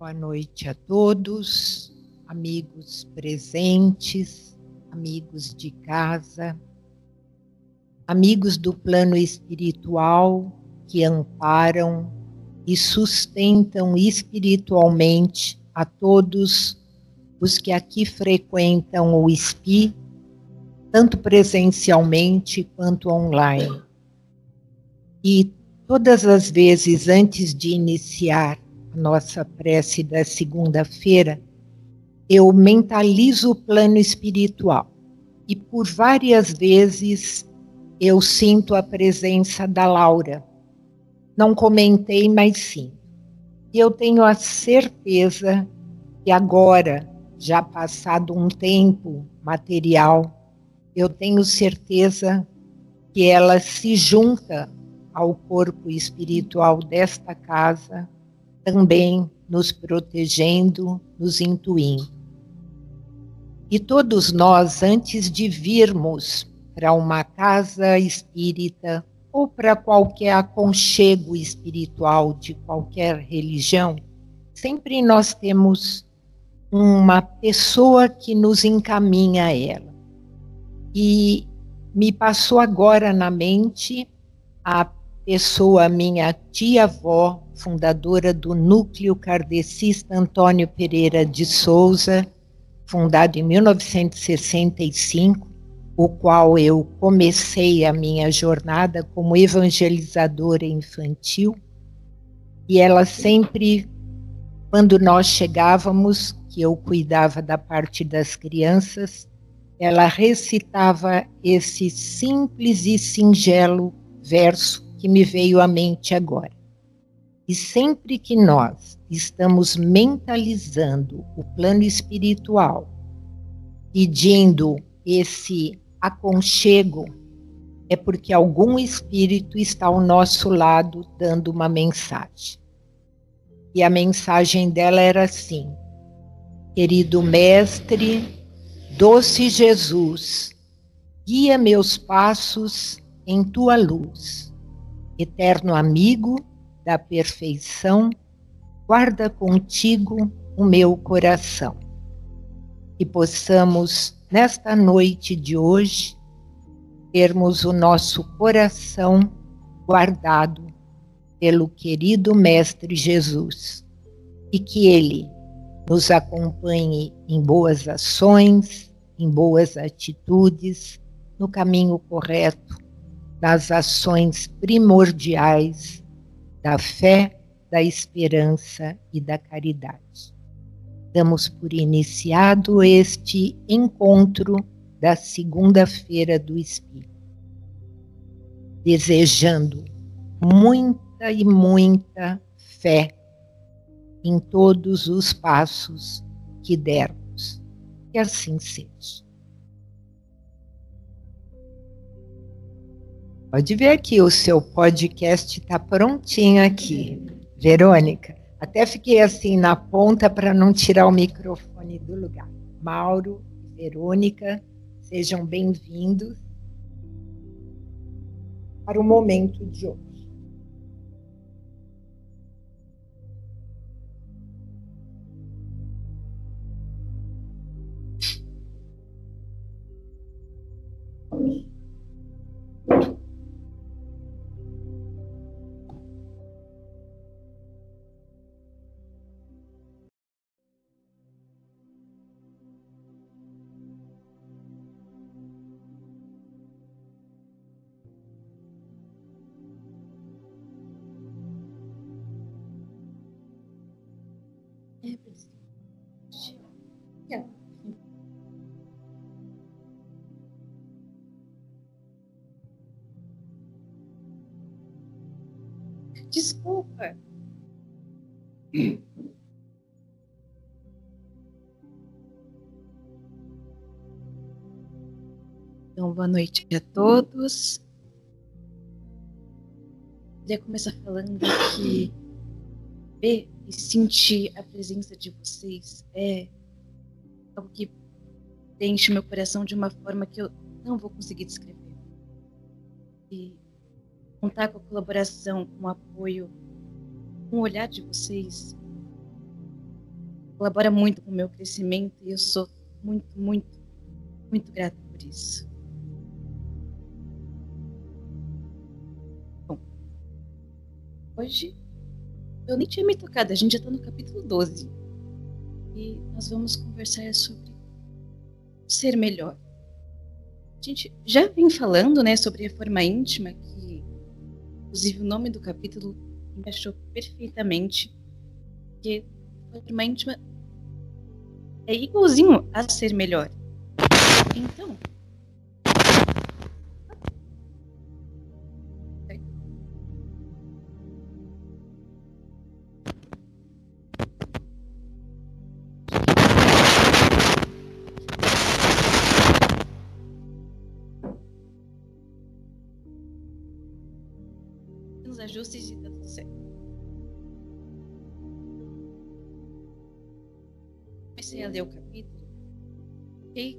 Boa noite a todos, amigos presentes, amigos de casa, amigos do plano espiritual que amparam e sustentam espiritualmente a todos os que aqui frequentam o SPI, tanto presencialmente quanto online. E todas as vezes antes de iniciar a nossa prece da segunda-feira, eu mentalizo o plano espiritual e por várias vezes eu sinto a presença da Laura. Não comentei, mas sim. E eu tenho a certeza que agora, já passado um tempo material, eu tenho certeza que ela se junta ao corpo espiritual desta casa, também nos protegendo, nos intuindo. E todos nós, antes de virmos para uma casa espírita ou para qualquer aconchego espiritual de qualquer religião, sempre nós temos uma pessoa que nos encaminha a ela. E me passou agora na mente a pessoa, minha tia-avó, fundadora do Núcleo Kardecista Antônio Pereira de Souza, fundado em 1965, o qual eu comecei a minha jornada como evangelizadora infantil, e ela sempre, quando nós chegávamos, que eu cuidava da parte das crianças, ela recitava esse simples e singelo verso que me veio à mente agora. E sempre que nós estamos mentalizando o plano espiritual, pedindo esse aconchego, é porque algum espírito está ao nosso lado dando uma mensagem. E a mensagem dela era assim: querido mestre, doce Jesus, guia meus passos em tua luz. Eterno amigo da perfeição, guarda contigo o meu coração. Que possamos, nesta noite de hoje, termos o nosso coração guardado pelo querido Mestre Jesus, e que Ele nos acompanhe em boas ações, em boas atitudes, no caminho correto, nas ações primordiais da fé, da esperança e da caridade. Damos por iniciado este encontro da segunda-feira do Espírito, desejando muita e muita fé em todos os passos que dermos. Que assim seja. Pode ver aqui, o seu podcast está prontinho aqui, Verônica. Até fiquei assim na ponta para não tirar o microfone do lugar. Mauro e Verônica, sejam bem-vindos para o momento de hoje. Desculpa. Então, boa noite a todos. Queria começar falando que ver e sentir a presença de vocês é algo que enche meu coração de uma forma que eu não vou conseguir descrever. E contar com a colaboração, com o apoio, com o olhar de vocês colabora muito com o meu crescimento e eu sou muito, muito, muito grata por isso. Bom, hoje eu nem tinha me tocado, a gente já está no capítulo 12 e nós vamos conversar sobre ser melhor. A gente já vem falando, né, sobre reforma íntima, que inclusive o nome do capítulo encaixou perfeitamente, porque reforma íntima é igualzinho a ser melhor. Então, nos ajustes e tá tudo certo. Comecei a ler o capítulo, fiquei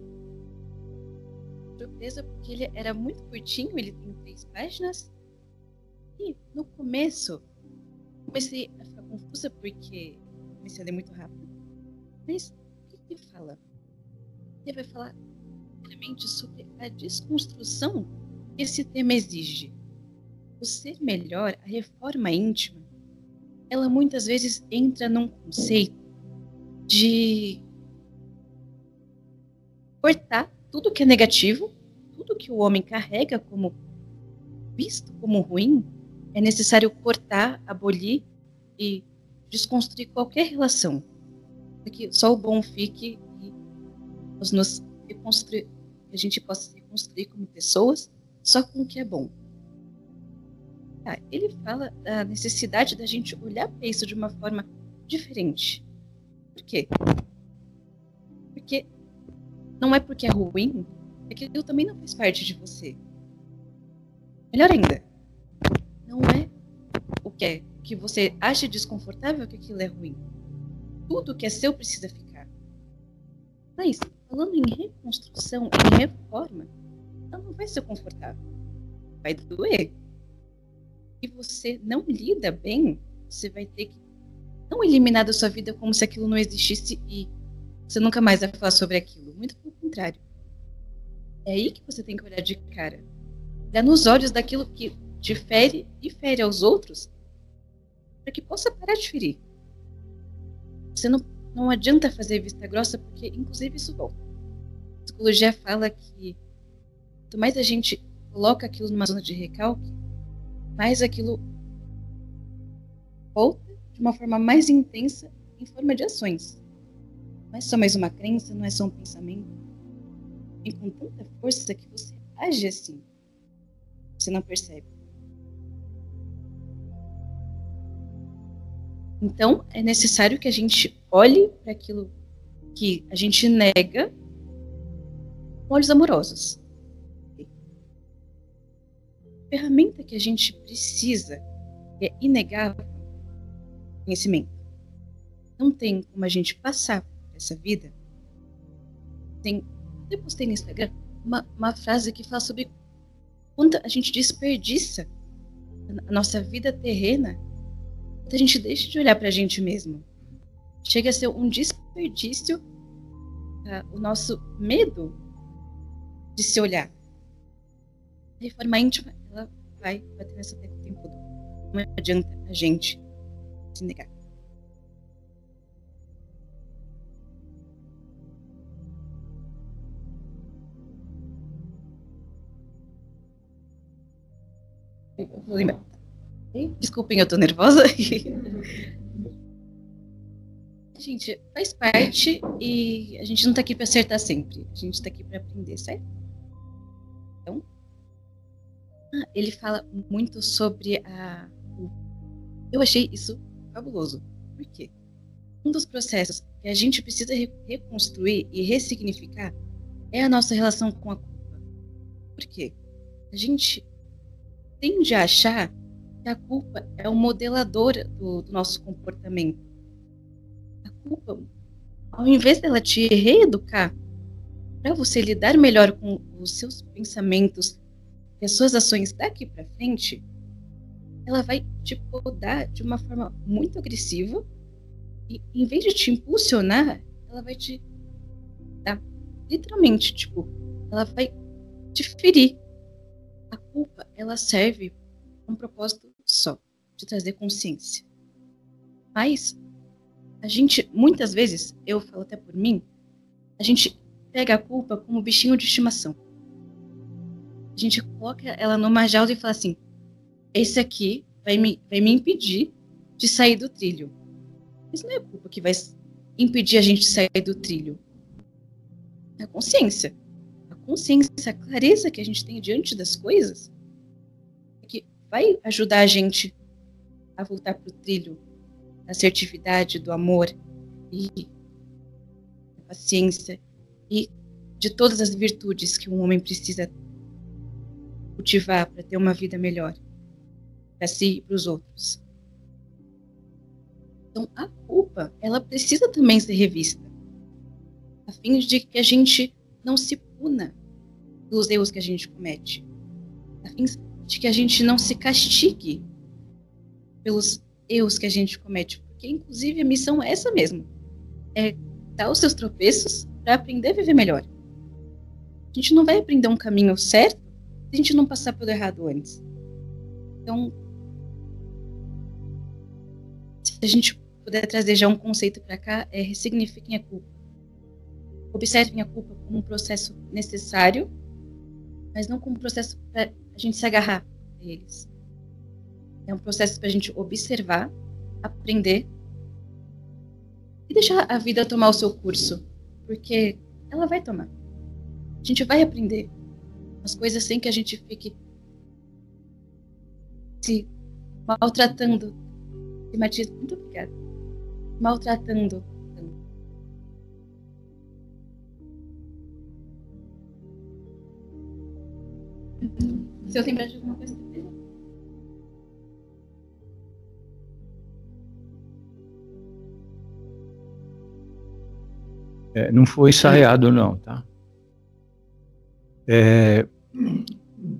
surpresa porque ele era muito curtinho, ele tem 3 páginas. E no começo, comecei a ficar confusa porque comecei a ler muito rápido. Mas o que ele fala? Ele vai falar primeiramente sobre a desconstrução que esse tema exige. O ser melhor, a reforma íntima, ela muitas vezes entra num conceito de cortar tudo que é negativo, tudo que o homem carrega como visto como ruim, é necessário cortar, abolir e desconstruir qualquer relação, para que só o bom fique e nos reconstruir, que a gente possa se reconstruir como pessoas só com o que é bom. Ele fala da necessidade da gente olhar para isso de uma forma diferente. Por quê? Porque não é porque é ruim, é que aquilo também não faz parte de você. Melhor ainda, não é o que é que você acha desconfortável que aquilo é ruim. Tudo que é seu precisa ficar. Mas, falando em reconstrução, em reforma, ela não vai ser confortável. Vai doer. E você não lida bem, você vai ter que não eliminar da sua vida como se aquilo não existisse e você nunca mais vai falar sobre aquilo. Muito pelo contrário. É aí que você tem que olhar de cara. Olhar nos olhos daquilo que te fere e fere aos outros para que possa parar de ferir. Você não adianta fazer vista grossa porque, inclusive, isso volta. A psicologia fala que quanto mais a gente coloca aquilo numa zona de recalque, mais aquilo volta de uma forma mais intensa em forma de ações. Não é só mais uma crença, não é só um pensamento. Vem com tanta força que você age assim. Você não percebe. Então, é necessário que a gente olhe para aquilo que a gente nega com olhos amorosos. A ferramenta que a gente precisa é inegável conhecimento. Não tem como a gente passar por essa vida. Eu postei no Instagram uma frase que fala sobre quanto a gente desperdiça a nossa vida terrena quando a gente deixa de olhar para a gente mesmo. Chega a ser um desperdício o nosso medo de se olhar. A reforma íntima, ela vai bater nessa tecla o tempo todo. Não adianta a gente se negar. Eu vou lembrar. Desculpem, eu tô nervosa. Gente, faz parte e a gente não tá aqui para acertar sempre. A gente tá aqui para aprender, certo? Então, ele fala muito sobre eu achei isso fabuloso. Por quê? Um dos processos que a gente precisa reconstruir e ressignificar é a nossa relação com a culpa. Por quê? A gente tende a achar que a culpa é o modelador do nosso comportamento. A culpa, ao invés dela te reeducar para você lidar melhor com os seus pensamentos e as suas ações daqui para frente, ela vai te podar de uma forma muito agressiva E em vez de te impulsionar, ela vai te dar, literalmente, tipo, ela vai te ferir. A culpa, ela serve para um propósito só, de trazer consciência. Mas a gente, muitas vezes, eu falo até por mim, a gente pega a culpa como bichinho de estimação. A gente coloca ela numa jaula e fala assim, esse aqui vai me impedir de sair do trilho. Isso não é a culpa que vai impedir a gente de sair do trilho. É a consciência. A consciência, a clareza que a gente tem diante das coisas é que vai ajudar a gente a voltar para o trilho da assertividade, do amor e da paciência e de todas as virtudes que um homem precisa cultivar para ter uma vida melhor para si e para os outros. Então, a culpa, ela precisa também ser revista, a fim de que a gente não se puna pelos erros que a gente comete, a fim de que a gente não se castigue pelos erros que a gente comete, porque, inclusive, a missão é essa mesmo, é dar os seus tropeços para aprender a viver melhor. A gente não vai aprender um caminho certo se a gente não passar pelo errado antes. Então, se a gente puder trazer já um conceito para cá, é ressignifiquem a culpa. Observem a culpa como um processo necessário, mas não como um processo para a gente se agarrar a eles. É um processo para a gente observar, aprender e deixar a vida tomar o seu curso, porque ela vai tomar. A gente vai aprender as coisas sem que a gente fique se maltratando. Muito obrigada. Maltratando. Se eu lembrar de alguma coisa, não foi ensaiado não, tá?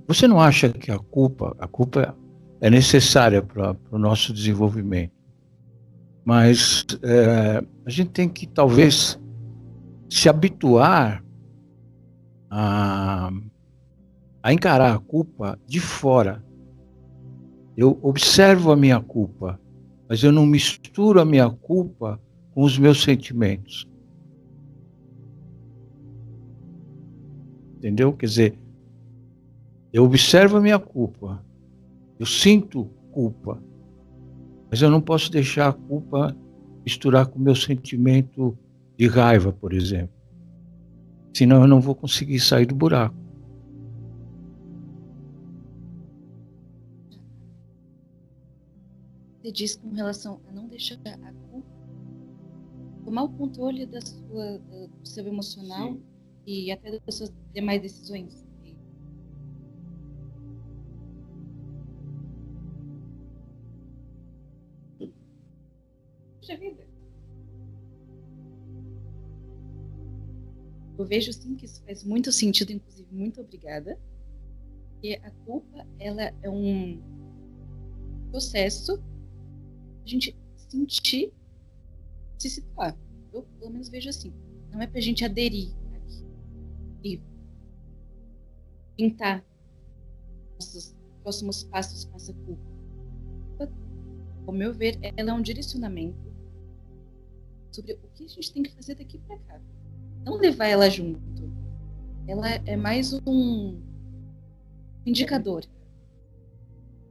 Você não acha que a culpa é necessária para o nosso desenvolvimento? Mas a gente tem que talvez se habituar a encarar a culpa de fora. Eu observo a minha culpa, mas eu não misturo a minha culpa com os meus sentimentos. Entendeu? Quer dizer, eu observo a minha culpa, eu sinto culpa, mas eu não posso deixar a culpa misturar com o meu sentimento de raiva, por exemplo. Senão eu não vou conseguir sair do buraco. Você diz com relação a não deixar a culpa tomar o controle do seu emocional. Sim. E até das suas demais decisões. Puxa vida. Eu vejo sim que isso faz muito sentido, inclusive muito obrigada. Porque a culpa, ela é um processo a gente sentir, se situar. Eu pelo menos vejo assim. Não é pra gente aderir e pintar nossos próximos passos com essa culpa. Ao meu ver, ela é um direcionamento sobre o que a gente tem que fazer daqui para cá. Não levar ela junto. Ela é mais um indicador.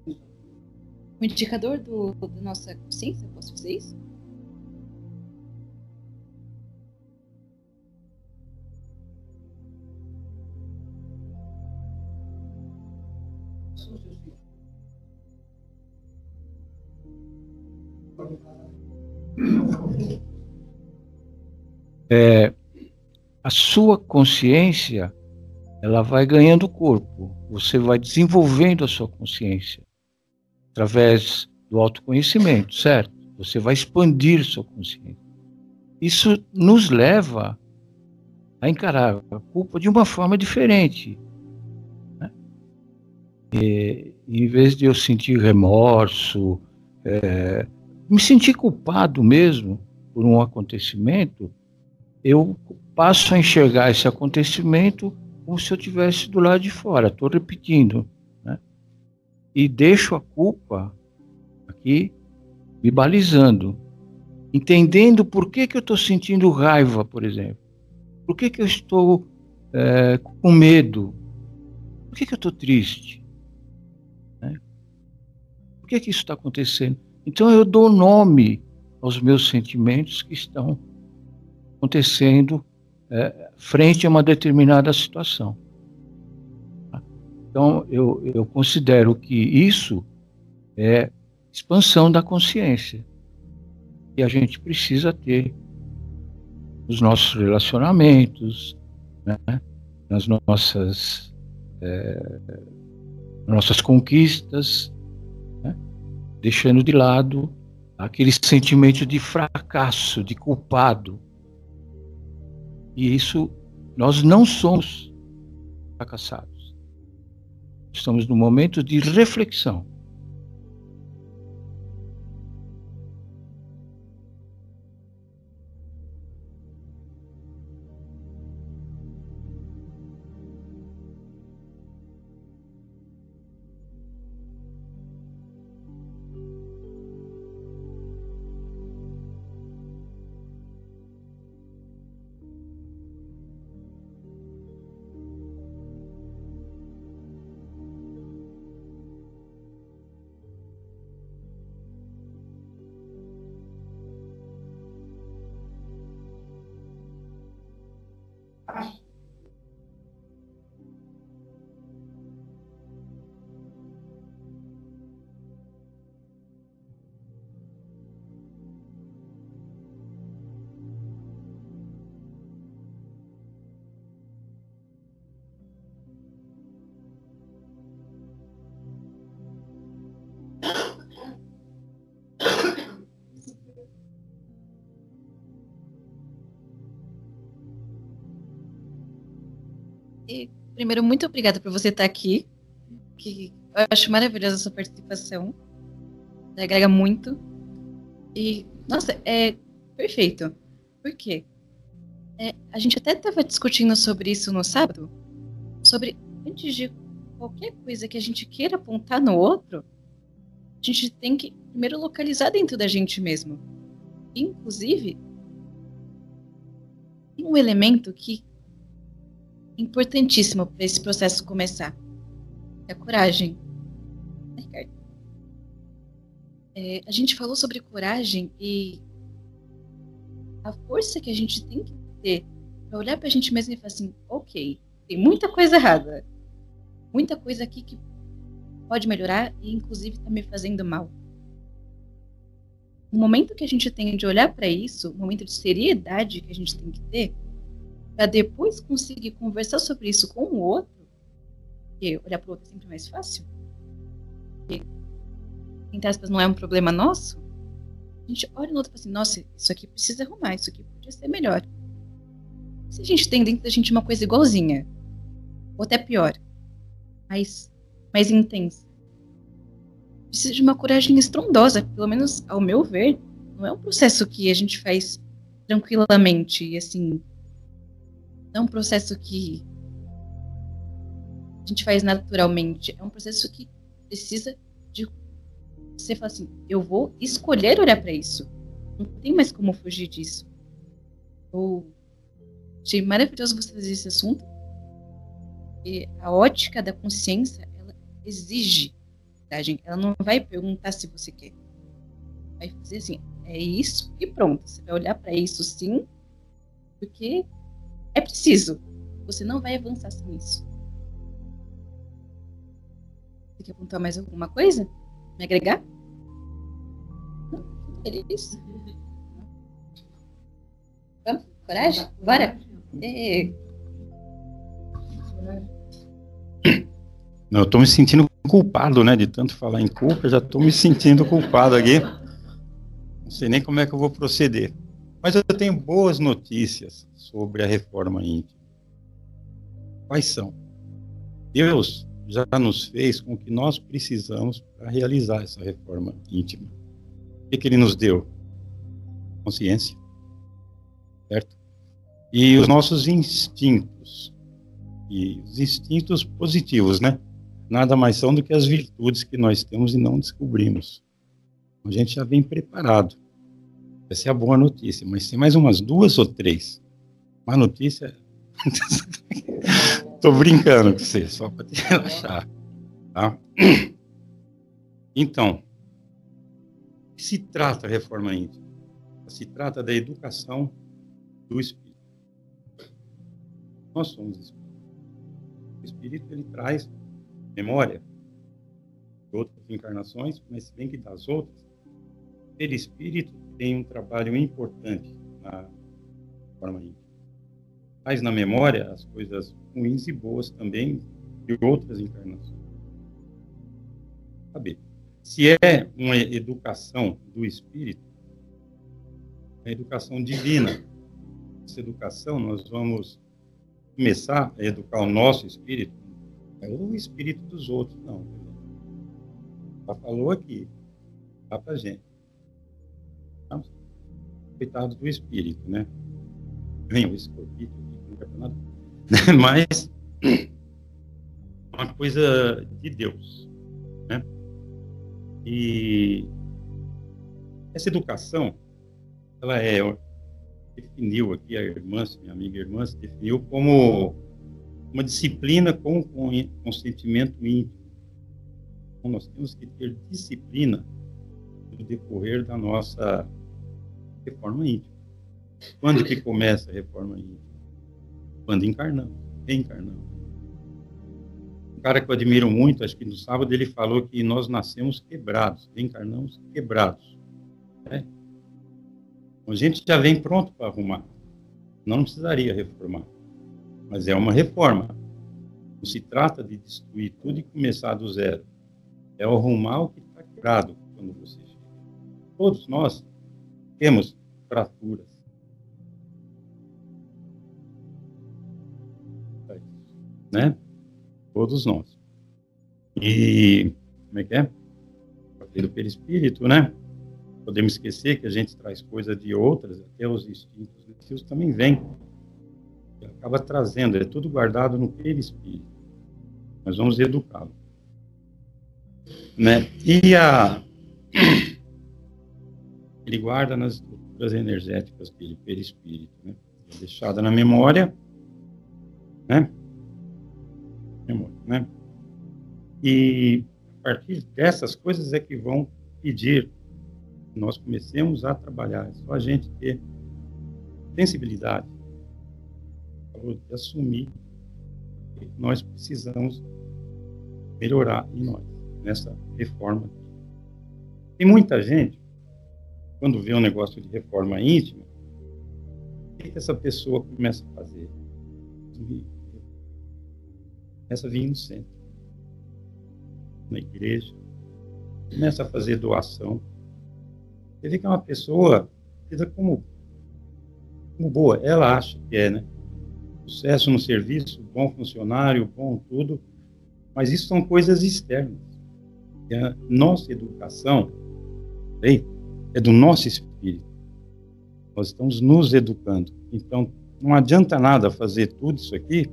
Um indicador da nossa consciência, posso dizer isso? A sua consciência, ela vai ganhando corpo. Você vai desenvolvendo a sua consciência através do autoconhecimento, certo? Você vai expandir sua consciência. Isso nos leva a encarar a culpa de uma forma diferente, né? Em vez de eu sentir remorso, me sentir culpado mesmo, por um acontecimento, eu passo a enxergar esse acontecimento como se eu estivesse do lado de fora. Estou repetindo, né? E deixo a culpa aqui me balizando, entendendo por que eu estou sentindo raiva, por exemplo. Por que eu estou com medo? Por que eu estou triste? Né? Por que isso está acontecendo? Então eu dou nome aos meus sentimentos que estão acontecendo frente a uma determinada situação. Então eu considero que isso é expansão da consciência que a gente precisa ter nos nossos relacionamentos, né? Nas nossas conquistas, né? Deixando de lado aquele sentimento de fracasso, de culpado. E isso, nós não somos fracassados. Estamos num momento de reflexão. E, primeiro, muito obrigada por você estar aqui, que eu acho maravilhosa a sua participação, agrega muito, e, nossa, é perfeito. Por quê? A gente até estava discutindo sobre isso no sábado, sobre, antes de qualquer coisa que a gente queira apontar no outro, a gente tem que primeiro localizar dentro da gente mesmo. Inclusive, tem um elemento que importantíssimo para esse processo começar. É a coragem. A gente falou sobre coragem e a força que a gente tem que ter para olhar para a gente mesmo e falar assim, ok, tem muita coisa errada, muita coisa aqui que pode melhorar e inclusive está me fazendo mal. O momento que a gente tem de olhar para isso, o momento de seriedade que a gente tem que ter, para depois conseguir conversar sobre isso com o outro, porque olhar para o outro é sempre mais fácil, porque, entre aspas, não é um problema nosso, a gente olha no outro e fala assim, nossa, isso aqui precisa arrumar, isso aqui podia ser melhor. Se a gente tem dentro da gente uma coisa igualzinha, ou até pior, mais intensa, precisa de uma coragem estrondosa, pelo menos ao meu ver, não é um processo que a gente faz tranquilamente, e assim, não é um processo que a gente faz naturalmente. É um processo que precisa de você falar assim, eu vou escolher olhar para isso. Não tem mais como fugir disso. Eu achei maravilhoso você fazer esse assunto. E a ótica da consciência, ela exige coragem. Ela não vai perguntar se você quer. Vai fazer assim, é isso e pronto. Você vai olhar para isso sim, porque é preciso. Você não vai avançar sem isso. Você quer apontar mais alguma coisa? Me agregar? Não? É isso. Vamos? Coragem? Bora? Não, eu estou me sentindo culpado, né? De tanto falar em culpa, já estou me sentindo culpado aqui. Não sei nem como é que eu vou proceder. Mas eu tenho boas notícias sobre a reforma íntima. Quais são? Deus já nos fez com o que nós precisamos para realizar essa reforma íntima. O que Ele nos deu? Consciência. E os nossos instintos, e os instintos positivos, né? Nada mais são do que as virtudes que nós temos e não descobrimos. A gente já vem preparado. Essa é a boa notícia, mas tem mais umas 2 ou 3. Má notícia... Tô brincando com você, só para te relaxar. Tá? Então, o que se trata a reforma íntima? Se trata da educação do espírito. Nós somos espírito. O espírito, ele traz memória de outras encarnações, mas se bem que das outras, o espírito tem um trabalho importante na reforma íntima. Traz na memória as coisas ruins e boas também de outras encarnações. Saber. Se é uma educação do espírito, é educação divina. Essa educação, nós vamos começar a educar o nosso espírito, é o espírito dos outros, não. Já falou aqui, dá pra gente. Coitado do espírito, né? Vem o escorpião aqui, não quer pra nada. Mas, uma coisa de Deus, né? E essa educação, ela definiu aqui, a irmã, minha amiga irmã, se definiu como uma disciplina com consentimento íntimo. Então, nós temos que ter disciplina no decorrer da nossa reforma íntima. Quando que começa a reforma íntima? Quando encarnamos, reencarnamos. Um cara que eu admiro muito, acho que no sábado, ele falou que nós nascemos quebrados, reencarnamos quebrados. Né? A gente já vem pronto para arrumar. Não precisaria reformar. Mas é uma reforma. Não se trata de destruir tudo e começar do zero. É arrumar o que está quebrado quando você chega. Todos nós temos fraturas. Né? Todos nós. E, como é que é? Do perispírito, né? Podemos esquecer que a gente traz coisa de outras, até os instintos negativos também vêm. Acaba trazendo, é tudo guardado no perispírito. Nós vamos educá-lo. Né? E ele guarda nas estruturas energéticas dele, perispírito, né? É deixada na memória, né? Memória, né? E a partir dessas coisas é que vão pedir que nós comecemos a trabalhar. É só a gente ter sensibilidade de assumir que nós precisamos melhorar em nós, nessa reforma. Tem muita gente, quando vê um negócio de reforma íntima, o que essa pessoa começa a fazer? Começa a vir no centro, na igreja, começa a fazer doação. Você vê que é uma pessoa tida como boa, ela acha que é, né? Sucesso no serviço, bom funcionário, bom tudo, mas isso são coisas externas. E a nossa educação é do nosso espírito. Nós estamos nos educando. Então, não adianta nada fazer tudo isso aqui.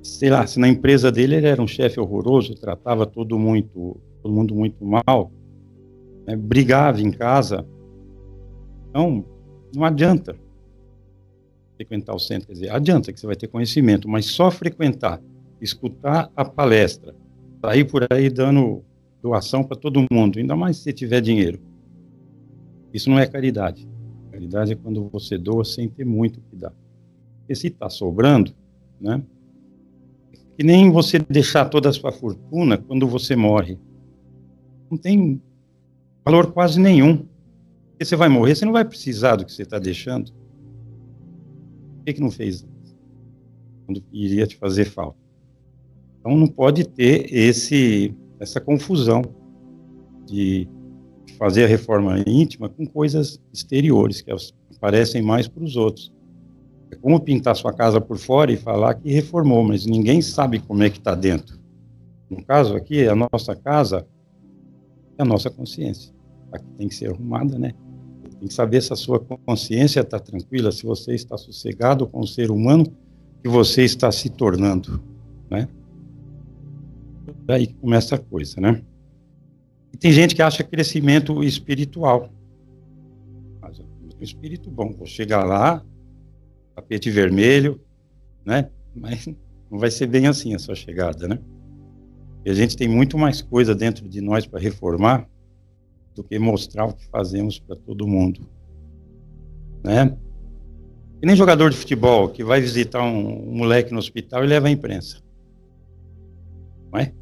Sei lá, se na empresa dele ele era um chefe horroroso, tratava todo mundo muito mal, né, brigava em casa. Então, não adianta frequentar o centro, quer dizer, adianta que você vai ter conhecimento, mas só frequentar, escutar a palestra, sair por aí dando doação para todo mundo, ainda mais se você tiver dinheiro. Isso não é caridade. Caridade é quando você doa sem ter muito o que dar. Porque se está sobrando, né? Que nem você deixar toda a sua fortuna quando você morre. Não tem valor quase nenhum. Porque você vai morrer, você não vai precisar do que você está deixando. Por que não fez antes? Quando iria te fazer falta. Então não pode ter essa confusão de fazer a reforma íntima com coisas exteriores, que aparecem mais para os outros. É como pintar sua casa por fora e falar que reformou, mas ninguém sabe como é que está dentro. No caso aqui, a nossa casa é a nossa consciência. A que tem que ser arrumada, né? Tem que saber se a sua consciência está tranquila, se você está sossegado com o ser humano que você está se tornando, né? Daí que começa a coisa, né? E tem gente que acha crescimento espiritual. Mas eu tenho um espírito bom, vou chegar lá, tapete vermelho, né? Mas não vai ser bem assim a sua chegada, né? E a gente tem muito mais coisa dentro de nós para reformar do que mostrar o que fazemos para todo mundo, né? E nem jogador de futebol que vai visitar um moleque no hospital e leva a imprensa, não é?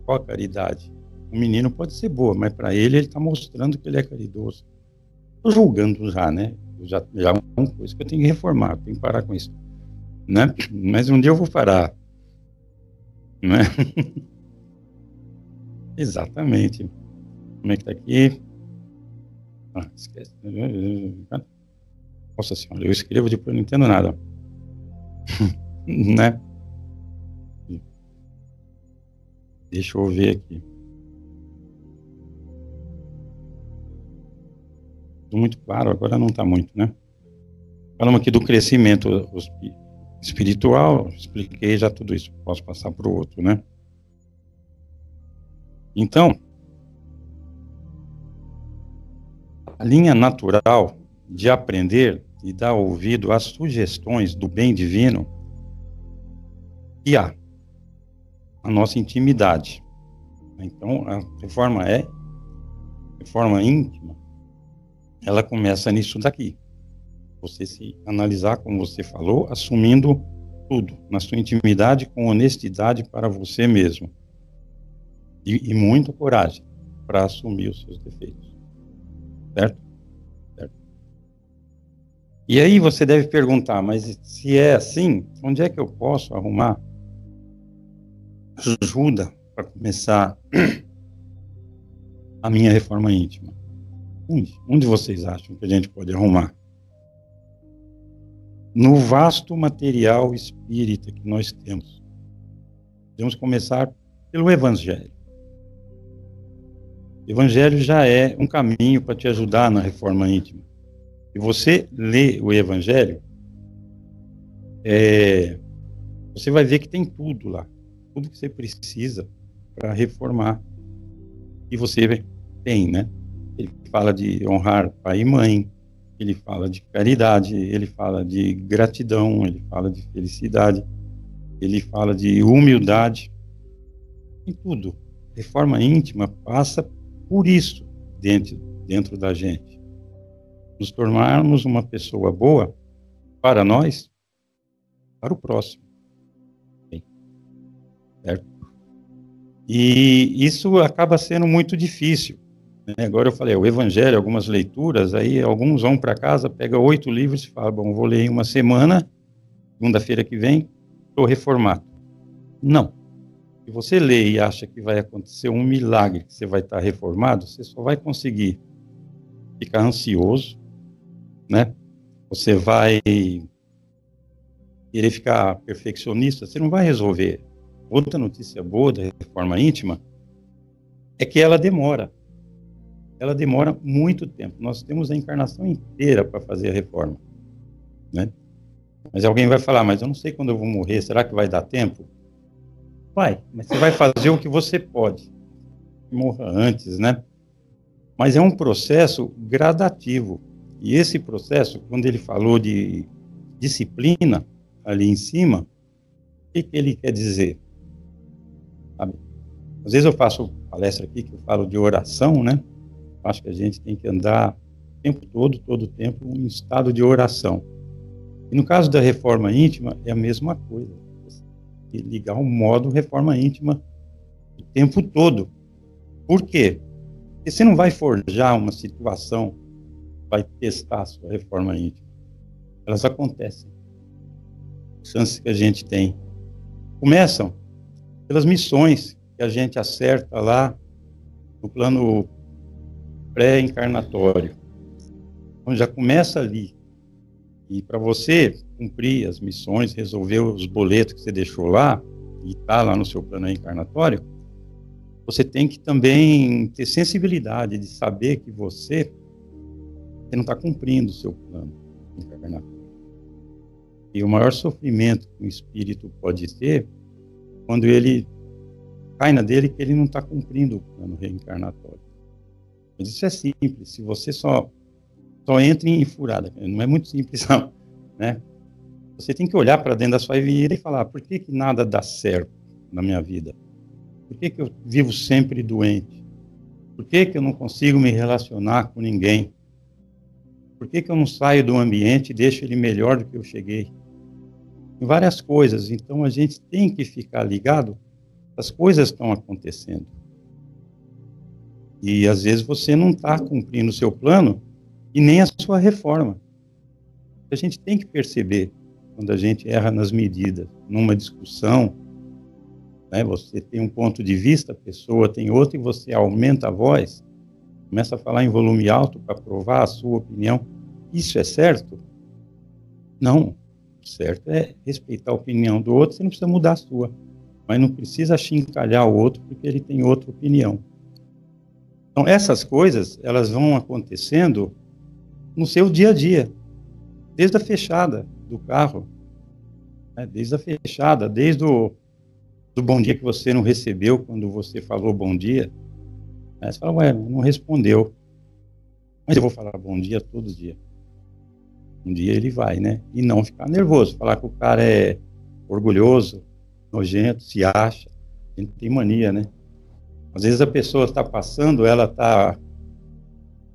Qual a caridade? O menino pode ser boa, mas para ele está mostrando que ele é caridoso. Estou julgando já, né? Já é uma coisa que eu tenho que reformar, tenho que parar com isso, né? Mas um dia eu vou parar, né? Exatamente. Como é que tá aqui? Ah, esquece. Nossa senhora, eu escrevo depois não entendo nada. Né? Deixa eu ver aqui. Muito claro, agora não está muito, né? Falamos aqui do crescimento espiritual, expliquei já tudo isso, posso passar para o outro, né? Então, a linha natural de aprender e dar ouvido às sugestões do bem divino que há a nossa intimidade. Então, a reforma íntima, ela começa nisso daqui. Você se analisar, como você falou, assumindo tudo, na sua intimidade, com honestidade para você mesmo. E muita coragem para assumir os seus defeitos. Certo? Certo? E aí você deve perguntar, mas se é assim, onde é que eu posso arrumar ajuda para começar a minha reforma íntima? Onde vocês acham que a gente pode arrumar? No vasto material espírita que nós temos. Podemos começar pelo Evangelho. O Evangelho já é um caminho para te ajudar na reforma íntima. Se você lê o Evangelho, você vai ver que tem tudo lá. Tudo que você precisa para reformar. E você tem, né? Ele fala de honrar pai e mãe, ele fala de caridade, ele fala de gratidão, ele fala de felicidade, ele fala de humildade. Em tudo. Reforma íntima passa por isso dentro da gente. Nos tornarmos uma pessoa boa para nós, para o próximo. Certo? E isso acaba sendo muito difícil. Né? Agora eu falei, o Evangelho, algumas leituras, aí alguns vão para casa, pegam 8 livros e falam, bom, vou ler em uma semana, segunda-feira que vem, estou reformado. Não. Se você lê e acha que vai acontecer um milagre, que você vai estar reformado, você só vai conseguir ficar ansioso, né? Você vai querer ficar perfeccionista, você não vai resolver. Outra notícia boa da reforma íntima é que ela demora. Ela demora muito tempo. Nós temos a encarnação inteira para fazer a reforma, né? Mas alguém vai falar, mas eu não sei quando eu vou morrer, será que vai dar tempo? Vai, mas você vai fazer o que você pode. Morra antes, né? Mas é um processo gradativo. E esse processo, quando ele falou de disciplina, ali em cima, o que ele quer dizer? Sabe? Às vezes eu faço palestra aqui, que eu falo de oração, né? Acho que a gente tem que andar o tempo todo o tempo, em estado de oração. E no caso da reforma íntima, é a mesma coisa. E ligar o modo reforma íntima o tempo todo. Por quê? Porque você não vai forjar uma situação, vai testar a sua reforma íntima. Elas acontecem. Chances que a gente tem. Começam pelas missões que a gente acerta lá no plano pré-encarnatório. Então já começa ali. E para você cumprir as missões, resolver os boletos que você deixou lá, e está lá no seu plano encarnatório, você tem que também ter sensibilidade de saber que você você não está cumprindo o seu plano encarnatório. E o maior sofrimento que um espírito pode ter, quando ele cai na dele, que ele não está cumprindo o plano reencarnatório. Mas isso é simples, se você só entra em furada, não é muito simples não, né? Você tem que olhar para dentro da sua vida e falar, por que nada dá certo na minha vida? Por que eu vivo sempre doente? Por que eu não consigo me relacionar com ninguém? Por que eu não saio do ambiente e deixo ele melhor do que eu cheguei? Tem várias coisas, então a gente tem que ficar ligado, as coisas estão acontecendo. E às vezes você não está cumprindo o seu plano e nem a sua reforma. A gente tem que perceber quando a gente erra nas medidas, numa discussão, né, você tem um ponto de vista, a pessoa tem outro, e você aumenta a voz, começa a falar em volume alto para provar a sua opinião. Isso é certo? Não. Certo é respeitar a opinião do outro, você não precisa mudar a sua, mas não precisa achincalhar o outro porque ele tem outra opinião. Então, essas coisas, elas vão acontecendo no seu dia a dia, desde a fechada do carro, né? Desde a fechada, desde do bom dia que você não recebeu quando você falou bom dia. Aí você fala, ué, não respondeu. Mas eu vou falar bom dia todo dia. Um dia ele vai, né? E não ficar nervoso, falar que o cara é orgulhoso, nojento, se acha. A gente tem mania, né? Às vezes a pessoa está passando, ela está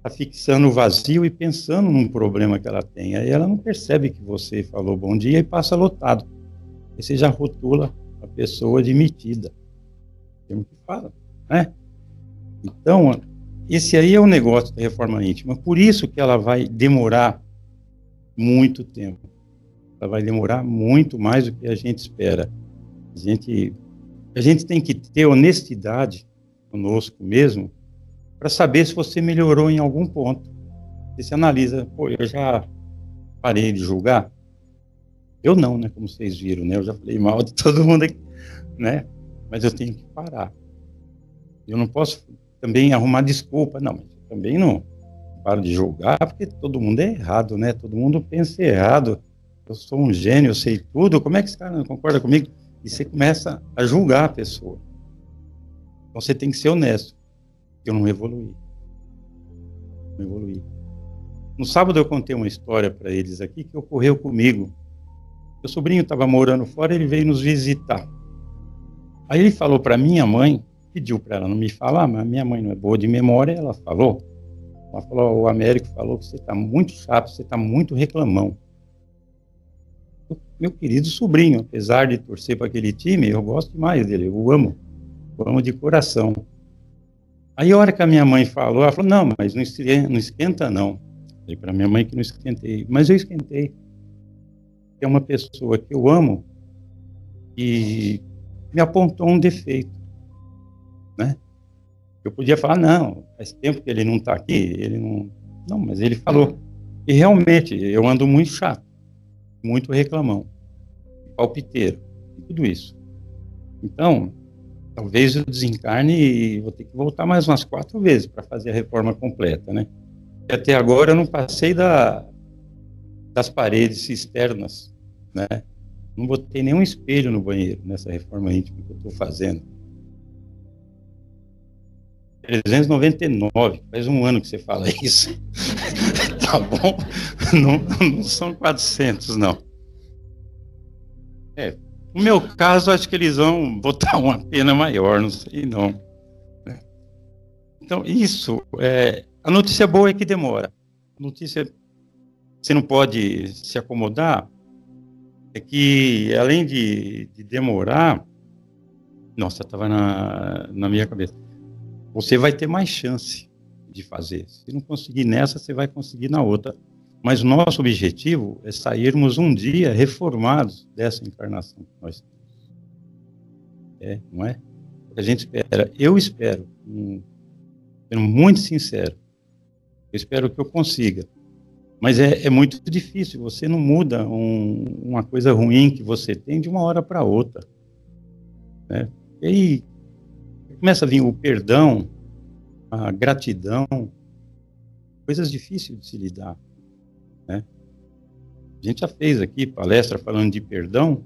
fixando o vazio e pensando num problema que ela tem. Aí ela não percebe que você falou bom dia e passa lotado. Aí você já rotula a pessoa de metida. Tem o que fala, né? Então, esse aí é o negócio da reforma íntima. Por isso que ela vai demorar muito tempo. Ela vai demorar muito mais do que a gente espera. A gente tem que ter honestidade conosco mesmo para saber se você melhorou em algum ponto. Você se analisa, pô, eu já parei de julgar? Eu não, né? Como vocês viram, né? Eu já falei mal de todo mundo aqui, né? Mas eu tenho que parar. Eu não posso também arrumar desculpa, não, mas eu também não paro de julgar, porque todo mundo é errado, né? Todo mundo pensa errado. Eu sou um gênio, eu sei tudo. Como é que esse cara não concorda comigo? E você começa a julgar a pessoa. Então você tem que ser honesto. Eu não evoluí. Não evoluí. No sábado eu contei uma história para eles aqui que ocorreu comigo. Meu sobrinho estava morando fora, ele veio nos visitar. Aí ele falou para minha mãe, pediu para ela não me falar, mas minha mãe não é boa de memória, ela falou. Ela falou, o Américo falou que você está muito chato, você está muito reclamão. Meu querido sobrinho, apesar de torcer para aquele time, eu gosto demais dele, eu amo de coração. Aí a hora que a minha mãe falou, ela falou, não, mas não esquenta não. Falei para minha mãe que não esquentei, mas eu esquentei. É uma pessoa que eu amo e me apontou um defeito, né? Eu podia falar, não, faz tempo que ele não está aqui, ele não... Não, mas ele falou. E realmente, eu ando muito chato, muito reclamão, palpiteiro, tudo isso. Então, talvez eu desencarne e vou ter que voltar mais umas 4 vezes para fazer a reforma completa, né? E até agora eu não passei das paredes externas, né? Não botei nenhum espelho no banheiro nessa reforma íntima que eu estou fazendo. 399, faz um ano que você fala isso. Tá bom? Não são 400, não. No meu caso, acho que eles vão botar uma pena maior, não sei não. Então, isso, a notícia boa é que demora. A notícia, você não pode se acomodar, é que, além de demorar, nossa, estava na minha cabeça, você vai ter mais chance de fazer. Se não conseguir nessa, você vai conseguir na outra. Mas o nosso objetivo é sairmos um dia reformados dessa encarnação que nós temos. Não é? A gente espera. Eu espero, sendo muito sincero, eu espero que eu consiga. Mas é muito difícil, você não muda uma coisa ruim que você tem de uma hora para outra. Né? E aí começa a vir o perdão, a gratidão, coisas difíceis de se lidar, né? A gente já fez aqui palestra falando de perdão.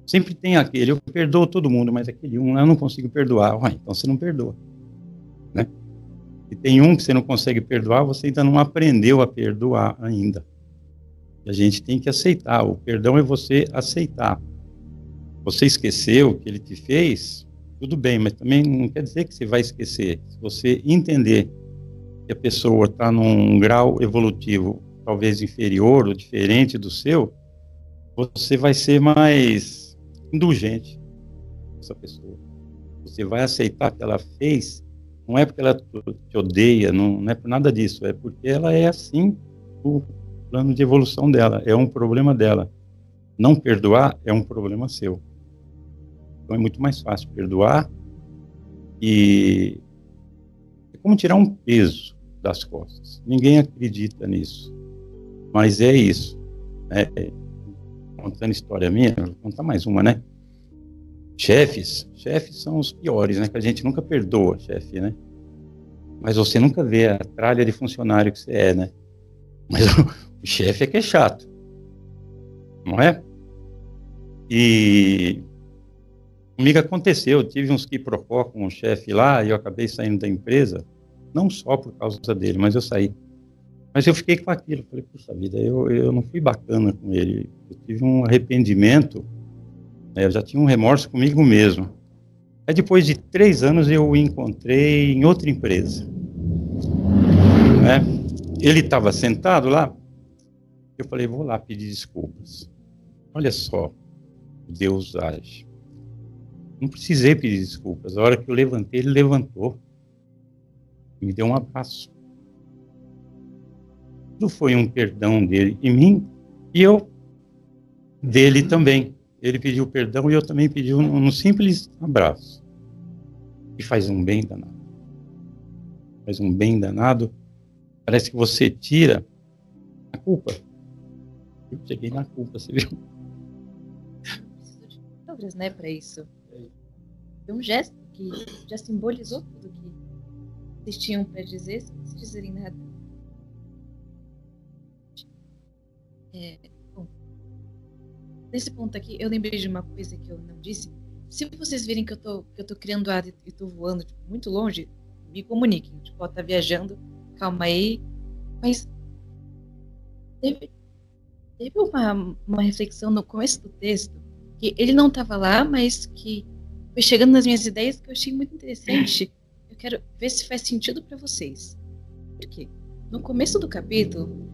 Sempre tem aquele, eu perdoo todo mundo, mas aquele um eu não consigo perdoar. Ué, então você não perdoa, né? E tem um que você não consegue perdoar, você ainda não aprendeu a perdoar ainda. E a gente tem que aceitar. O perdão é você aceitar. Você esqueceu o que ele te fez, tudo bem, mas também não quer dizer que você vai esquecer. Se você entender que a pessoa está num grau evolutivo talvez inferior ou diferente do seu, você vai ser mais indulgente com essa pessoa. Você vai aceitar que ela fez, não é porque ela te odeia, não é por nada disso, é porque ela é assim, o plano de evolução dela, é um problema dela. Não perdoar é um problema seu. Então é muito mais fácil perdoar e é como tirar um peso das costas. Ninguém acredita nisso, mas é isso. Contando história minha, vou contar mais uma, né? Chefes são os piores, né? Que a gente nunca perdoa, chefe, né? Mas você nunca vê a tralha de funcionário que você é, né? Mas o chefe é que é chato, não é? E comigo aconteceu, eu tive uns quiprocó com um chefe lá e eu acabei saindo da empresa, não só por causa dele, mas eu saí. Mas eu fiquei com aquilo, falei, puxa vida, eu não fui bacana com ele, eu tive um arrependimento, eu já tinha um remorso comigo mesmo. Aí depois de 3 anos eu o encontrei em outra empresa, né? Ele estava sentado lá, eu falei, vou lá pedir desculpas. Olha só, Deus age. Não precisei pedir desculpas, a hora que eu levantei, ele levantou, me deu um abraço. Tudo foi um perdão dele em mim e eu dele também. Ele pediu perdão e eu também pedi um simples abraço. E faz um bem danado. Faz um bem danado. Parece que você tira a culpa. Eu cheguei na culpa, você viu? Preciso de palavras, né, para isso. É um gesto que já simbolizou tudo que vocês tinham para dizer, sem vocês dizerem nada. Bom, nesse ponto aqui, eu lembrei de uma coisa que eu não disse. Se vocês virem que eu tô criando ar e tô voando tipo, muito longe, me comuniquem. Tipo, tá viajando, calma aí. Mas teve uma reflexão no começo do texto, que ele não estava lá, mas que foi chegando nas minhas ideias que eu achei muito interessante. Eu quero ver se faz sentido para vocês. Por quê? No começo do capítulo,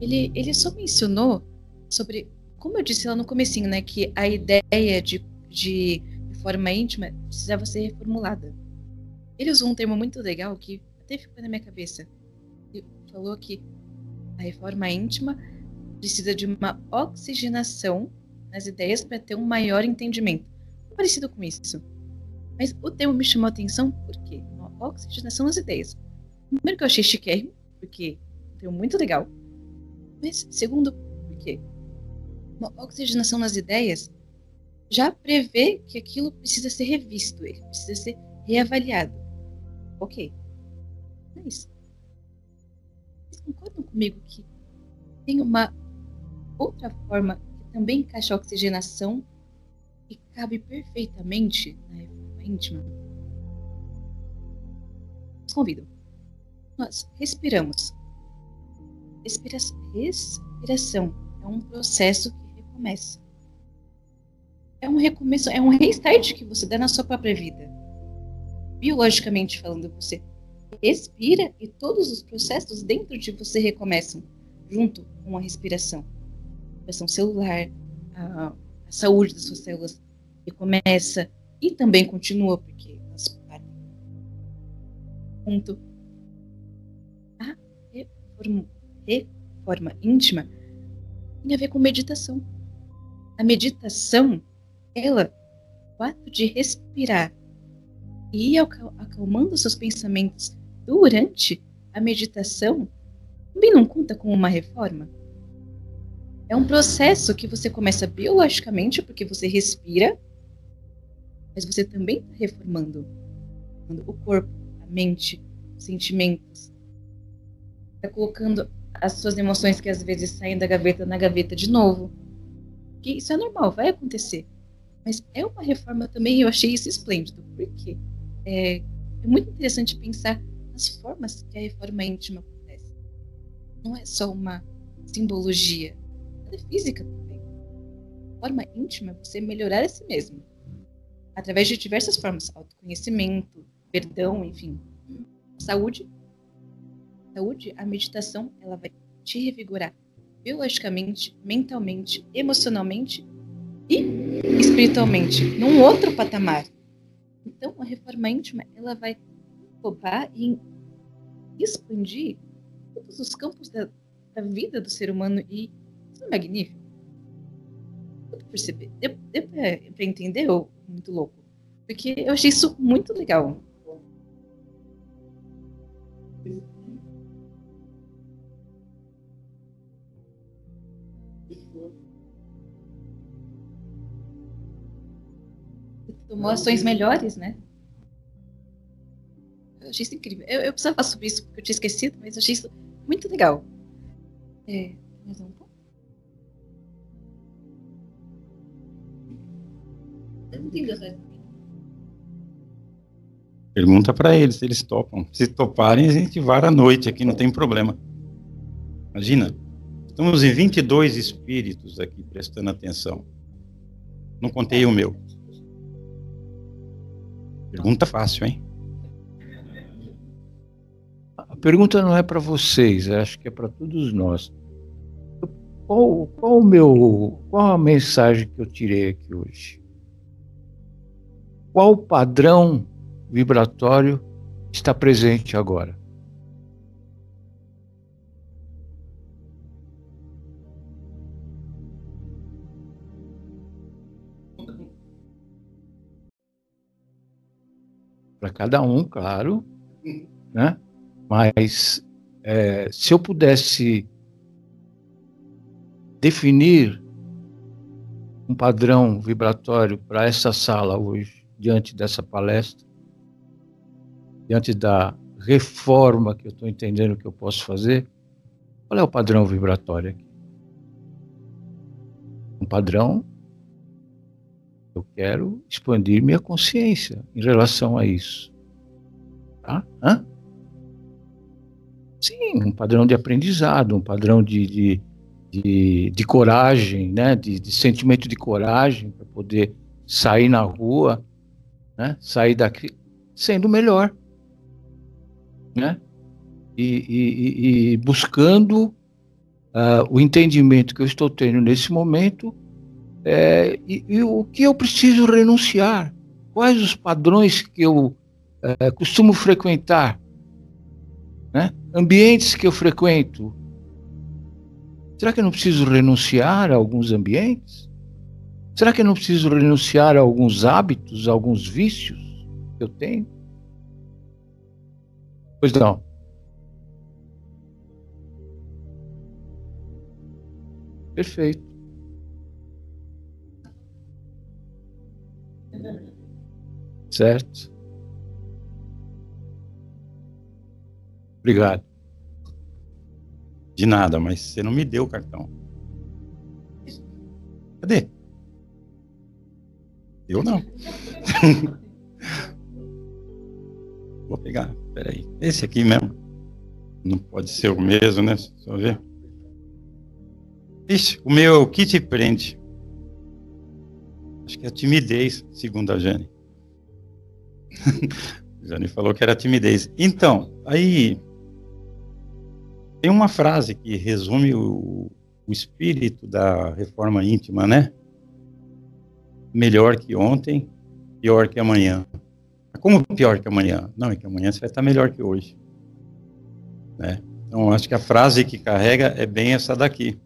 ele só mencionou sobre, como eu disse lá no comecinho, né, que a ideia de forma íntima precisava ser reformulada. Ele usou um termo muito legal que até ficou na minha cabeça. Ele falou que a reforma íntima precisa de uma oxigenação nas ideias para ter um maior entendimento. Parecido com isso. Mas o termo me chamou a atenção por quê? Uma oxigenação nas ideias. Primeiro que eu achei chiquérrimo, porque é um termo muito legal. Mas segundo, porque uma oxigenação nas ideias já prevê que aquilo precisa ser revisto, ele precisa ser reavaliado. Ok. Mas vocês concordam comigo que tem uma outra forma que também encaixa a oxigenação e cabe perfeitamente na reforma íntima? Os convido. Nós respiramos. Respiração é um processo que recomeça. É um recomeço, é um restart que você dá na sua própria vida. Biologicamente falando, você respira e todos os processos dentro de você recomeçam junto com a respiração. A respiração celular, a saúde das suas células recomeça e também continua, porque elas param. Ponto. A reforma íntima tem a ver com meditação. A meditação, o ato de respirar e ir acalmando seus pensamentos durante a meditação, também não conta como uma reforma? É um processo que você começa biologicamente, porque você respira, mas você também está reformando o corpo, a mente, os sentimentos. Vai colocando as suas emoções que às vezes saem da gaveta na gaveta de novo. Que isso é normal, vai acontecer. Mas é uma reforma também, eu achei isso esplêndido, porque é muito interessante pensar nas formas que a reforma íntima acontece. Não é só uma simbologia, ela é física também. A forma íntima é você melhorar a si mesmo, através de diversas formas, autoconhecimento, perdão, enfim. Saúde, a meditação, ela vai te revigorar biologicamente, mentalmente, emocionalmente e espiritualmente, num outro patamar. Então, a reforma íntima, ela vai englobar e expandir todos os campos da vida do ser humano, e isso é magnífico. Deu pra perceber? Deu pra entender? Ou muito louco? Porque eu achei isso muito legal. Tomou ações melhores, né? Eu achei isso incrível. Eu precisava falar sobre isso porque eu tinha esquecido, mas eu achei isso muito legal. Mais um ponto? Eu não entendi essa. Pergunta para eles se eles topam. Se toparem, a gente vara à noite aqui, não tem problema. Imagina, estamos em 22 espíritos aqui prestando atenção. Não contei o meu. Pergunta fácil, hein? A pergunta não é para vocês, acho que é para todos nós. Qual a mensagem que eu tirei aqui hoje? Qual padrão vibratório está presente agora? Para cada um, claro, né? Mas se eu pudesse definir um padrão vibratório para essa sala hoje, diante dessa palestra, diante da reforma que eu estou entendendo que eu posso fazer, qual é o padrão vibratório aqui? Um padrão, eu quero expandir minha consciência em relação a isso. Tá? Hã? Sim, um padrão de aprendizado, um padrão de coragem, né? de sentimento de coragem para poder sair na rua, né? Sair daqui sendo melhor, né? E buscando o entendimento que eu estou tendo nesse momento, e o que eu preciso renunciar, quais os padrões que eu costumo frequentar, né? Ambientes que eu frequento. Será que eu não preciso renunciar a alguns ambientes? Será que eu não preciso renunciar a alguns hábitos, a alguns vícios que eu tenho? Pois não. Perfeito. Certo. Obrigado. De nada, mas você não me deu o cartão. Cadê? Eu não. Vou pegar, peraí. Esse aqui mesmo. Não pode ser o mesmo, né? Só ver. Ixi, o meu é o que te prende. Acho que é a timidez, segundo a Jane. A Jane falou que era timidez. Então, aí tem uma frase que resume o espírito da reforma íntima, né? Melhor que ontem, pior que amanhã. Como pior que amanhã? Não, é que amanhã você vai estar melhor que hoje, né? Então, acho que a frase que carrega é bem essa daqui.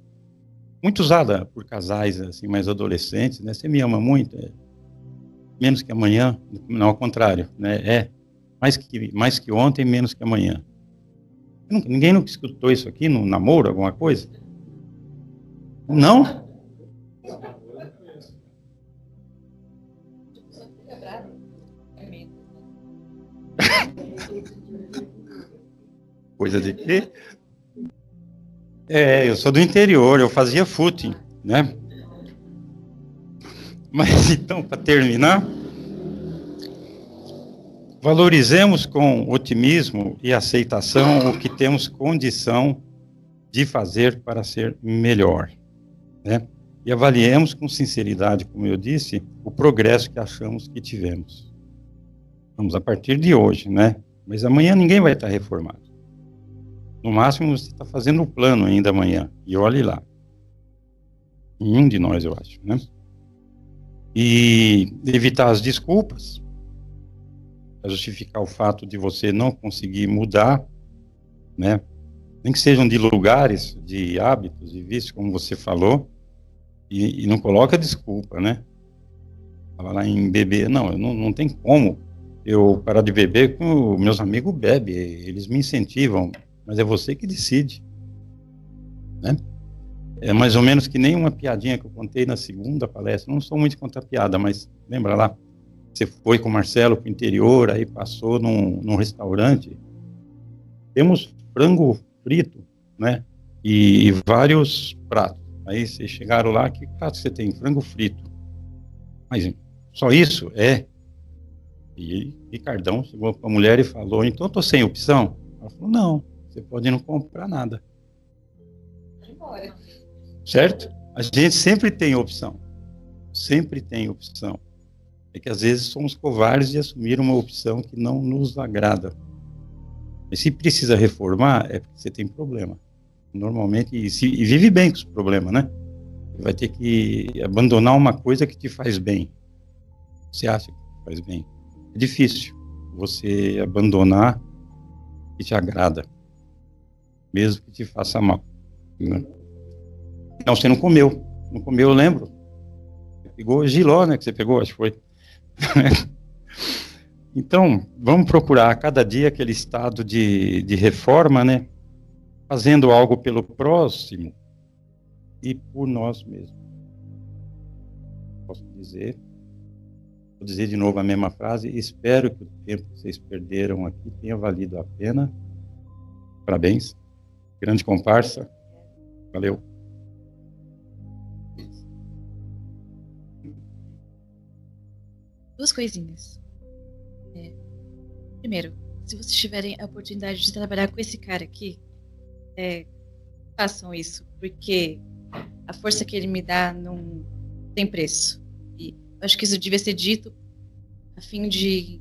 Muito usada por casais assim, mais adolescentes, né? Você me ama muito? Menos que amanhã? Não, ao contrário, né? Mais que ontem, menos que amanhã. Ninguém nunca escutou isso aqui no namoro, alguma coisa? Não? Coisa de quê? Eu sou do interior, eu fazia footing, né? Mas então, para terminar, valorizemos com otimismo e aceitação o que temos condição de fazer para ser melhor, né? E avaliemos com sinceridade, como eu disse, o progresso que achamos que tivemos. Vamos a partir de hoje, né? Mas amanhã ninguém vai estar reformado. No máximo, você está fazendo o plano ainda amanhã. E olhe lá. Nenhum de nós, eu acho, né? E evitar as desculpas, para justificar o fato de você não conseguir mudar, né? Nem que sejam de lugares, de hábitos, de vícios, como você falou, e não coloca desculpa, né? Fala lá em beber, não tem como eu parar de beber, com meus amigos bebem, eles me incentivam, mas é você que decide, né? É mais ou menos que nem uma piadinha que eu contei na segunda palestra, não sou muito de contar piada, mas lembra lá, você foi com o Marcelo para o interior, aí passou num restaurante, temos frango frito, né, e vários pratos, aí vocês chegaram lá, que prato você tem? Frango frito, mas só isso? E Ricardão chegou para a mulher e falou, então eu estou sem opção? Ela falou, não, você pode não comprar nada. Certo? A gente sempre tem opção. Sempre tem opção. É que às vezes somos covardes de assumir uma opção que não nos agrada. Mas se precisa reformar, é porque você tem problema. Normalmente, e vive bem com esse problema, né? Vai ter que abandonar uma coisa que te faz bem. Você acha que faz bem? É difícil você abandonar o que te agrada, mesmo que te faça mal, né? Não, você não comeu. Não comeu, eu lembro. Você pegou Giló, né? Que você pegou, acho que foi. Então, vamos procurar a cada dia aquele estado de reforma, né? Fazendo algo pelo próximo e por nós mesmos. Posso dizer, vou dizer de novo a mesma frase, espero que o tempo que vocês perderam aqui tenha valido a pena. Parabéns. Grande comparsa. Valeu. Duas coisinhas. Primeiro, se vocês tiverem a oportunidade de trabalhar com esse cara aqui, façam isso, porque a força que ele me dá não tem preço. E eu acho que isso devia ser dito a fim de...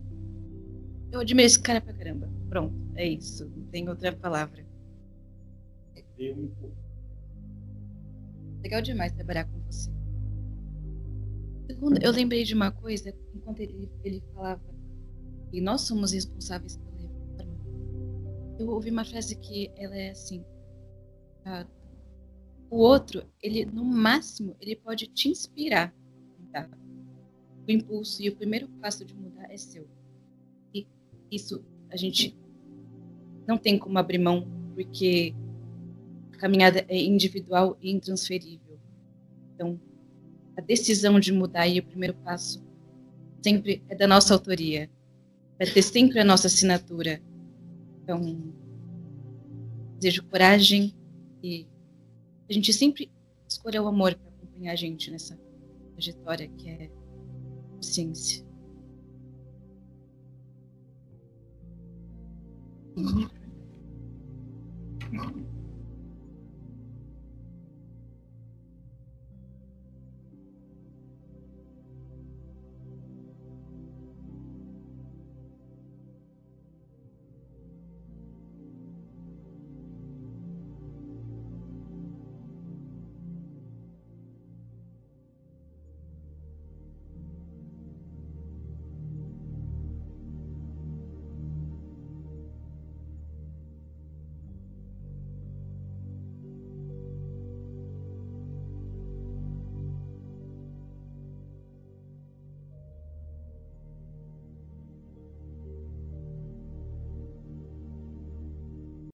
Eu admiro esse cara pra caramba. Pronto, é isso. Não tem outra palavra. Legal demais trabalhar com você. Segundo, eu lembrei de uma coisa, enquanto ele falava que nós somos responsáveis pela reforma. Eu ouvi uma frase que ela é assim: o outro, ele no máximo, ele pode te inspirar, tá? O impulso e o primeiro passo de mudar é seu. E isso a gente não tem como abrir mão, porque a caminhada é individual e intransferível. Então, a decisão de mudar e o primeiro passo sempre é da nossa autoria. Vai ter sempre a nossa assinatura. Então, desejo coragem e a gente sempre escolha o amor para acompanhar a gente nessa trajetória que é consciência.